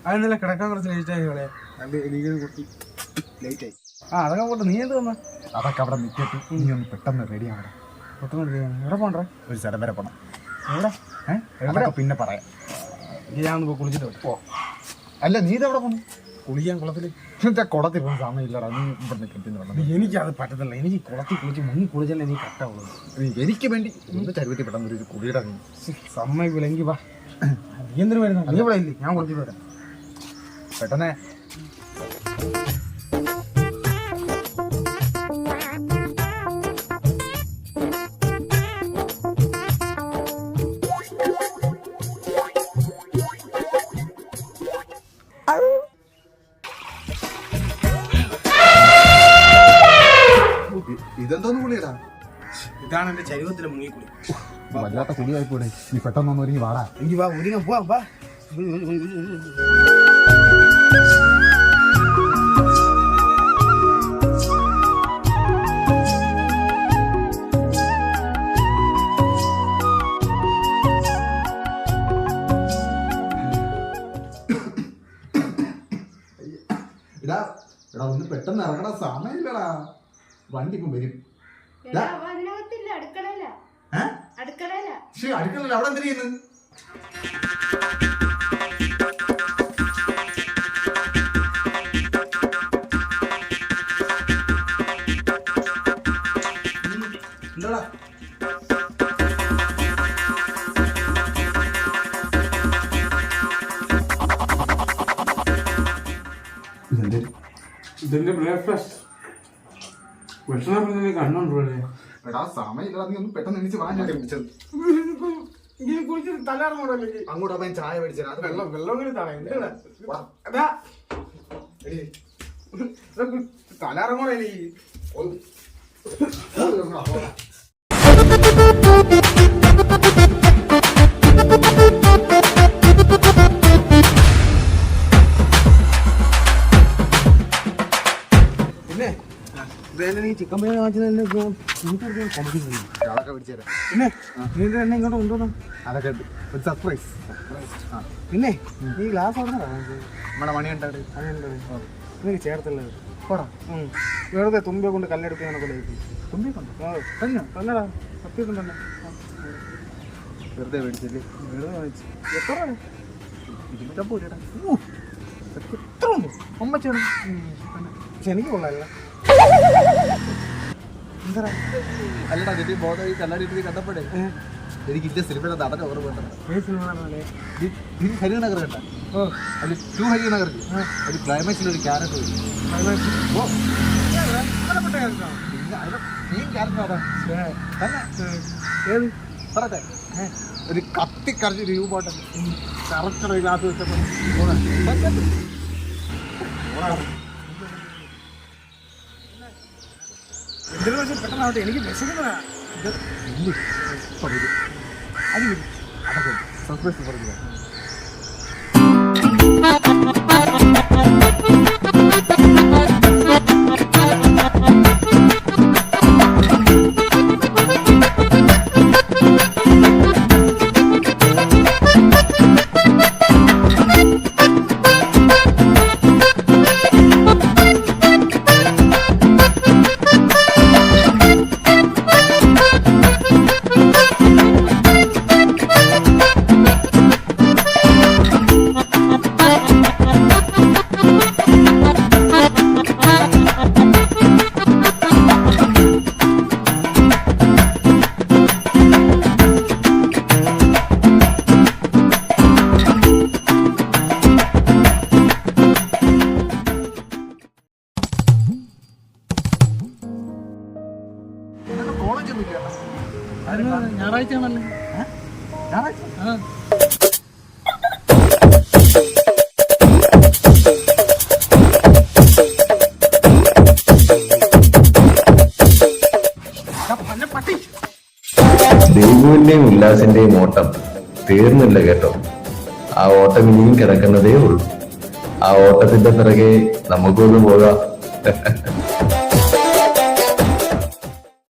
അതെന്നല്ല കിടക്കാൻ കുറച്ച് ലേറ്റ് ആയി കളയാ ലേറ്റ് ആയി. അതൊക്കെ പോട്ടെ. നീ എന്ത് വന്ന? അതൊക്കെ അവിടെ നിൽക്കട്ടെ. നീ ഒന്ന് പെട്ടെന്ന് റെഡി ആവണം. പെട്ടെന്ന് റെഡി ആവണം. എവിടെ പോകണ്ടേ? ഒരു സ്ഥലം വരെ പോണം. എവിടെ? എവിടെ പിന്നെ പറയാം. ഞാനൊന്ന് കുളിച്ചിട്ട് പോ. അല്ല നീ ഇതെവിടെ പോകണം? കുളിക്കാൻ കുളത്തിൽ. കുളത്തിൽ പോകുന്ന സമയമില്ലടാ. നീ ഇവിടെ നിൽക്കുന്നു. എനിക്കത് പറ്റത്തില്ല. എനിക്ക് കുളത്തിൽ കുളിച്ച് മുങ്ങി കുളിച്ചല്ലേ നീ കട്ടാവുള്ളൂ. എനിക്ക് വേണ്ടി ഒന്ന് ചരുവത്തി പെട്ടെന്ന് ഒരു കുളിയുടെ സമ്മതിക്കില്ല. എനിക്ക് വാ. നീ എന്തിനു വരുന്ന? നീ ഇവിടെ ഇല്ലേ? ഞാൻ കുളിച്ചിട്ട് വരാം. പെട്ടെന്നേ. ഇതെന്തോന്ന് കുളിയടാ? ഇതാണ് എന്റെ ചരുവത്തിലെ മുങ്ങിക്കുളി. വല്ലാത്ത കുളിയായിപ്പോടെ. നീ പെട്ടെന്നൊന്ന് ഒരുങ്ങി വാടാ. എനിക്ക് വാ, ഒരുങ്ങാൻ പോവാം. വാ. എടാ ഒന്ന് പെട്ടെന്ന് ഇറങ്ങണ സമയമില്ലടാ. വണ്ടി ഇപ്പം വരും. അടുക്കളല്ല. അവിടെ എന്ത് ചെയ്യുന്നു? എന്താടാ? ഇതെന്റെ ബ്രേക്ക്ഫാസ്റ്റ്. ഭക്ഷണം കണ്ണുണ്ടല്ലേ? എടാ സമയമില്ല. നീ ഒന്ന് പെട്ടെന്ന് എണീച്ച് വാങ്ങാൻ വിളിച്ചത്. അങ്ങോട്ട് അവൻ ചായ മേടിച്ചാ. അത് വെള്ളം തലാറങ്ങോടെ പിന്നെ നീ ചിക്കൻ ബിരിയാണി വാങ്ങിച്ചത് പിന്നെ നീ എന്നെ ഇങ്ങോട്ട് കൊണ്ടുവന്നു. അതൊക്കെ ഒരു സർപ്രൈസ്. പിന്നെ നീ ഗ്ലാസ് ഓർമ്മ നമ്മളെ മണി ഉണ്ടാട് നിനക്ക് ചേർത്തുള്ളത് പോടാ. വെറുതെ തുമ്പിയെ കൊണ്ട് കല്ലെടുക്കാൻ തുമ്പിയെ കൊണ്ട് തന്നെടാ. സത്യത്തിൽ തന്നെ വെറുതെ മേടിച്ചില്ലേ? വെറുതെ വാങ്ങിച്ചു. എത്ര 250 രൂപ. എത്ര ഉണ്ട്? അമ്മച്ചാണ്. പക്ഷെ എനിക്ക് കൊള്ളാല്ല. എന്താ അല്ലടാ നിന്റെ ബോധം ഈ കല്ലാടി കണ്ടപ്പോഴേ എനിക്ക് ഇന്ന സിനിമയുടെ നടന ഓർമ്മ ഹരിനഗർ കണ്ട. അതിൽ 2 ഹരിനഗർ ഒരു ക്ലൈമാക്സിലൊരു ക്യാരക്ടർ പറട്ടെ. ഒരു കത്തിക്കറിഞ്ഞ രൂപോട്ടെ കറക്റ്റ് ഗ്ലാസ് വെച്ചപ്പോൾ എന്തിനു വെച്ചാൽ പെട്ടെന്നാവട്ടെ. എനിക്ക് വിശക്കുന്നതാ. അതൊക്കെ സർപ്രൈസ് പറഞ്ഞു. ഞായറാഴ്ച ആണല്ലേ? ഞായറാഴ്ച ദൈവത്തിന്റെയും ഉല്ലാസിന്റെയും ഓട്ടം തീർന്നില്ല കേട്ടോ. ആ ഓട്ടം ഇനിയും കിടക്കുന്നതേ ഉള്ളൂ. ആ ഓട്ടത്തിന്റെ പിറകെ നമുക്കൊന്ന് പോകാം.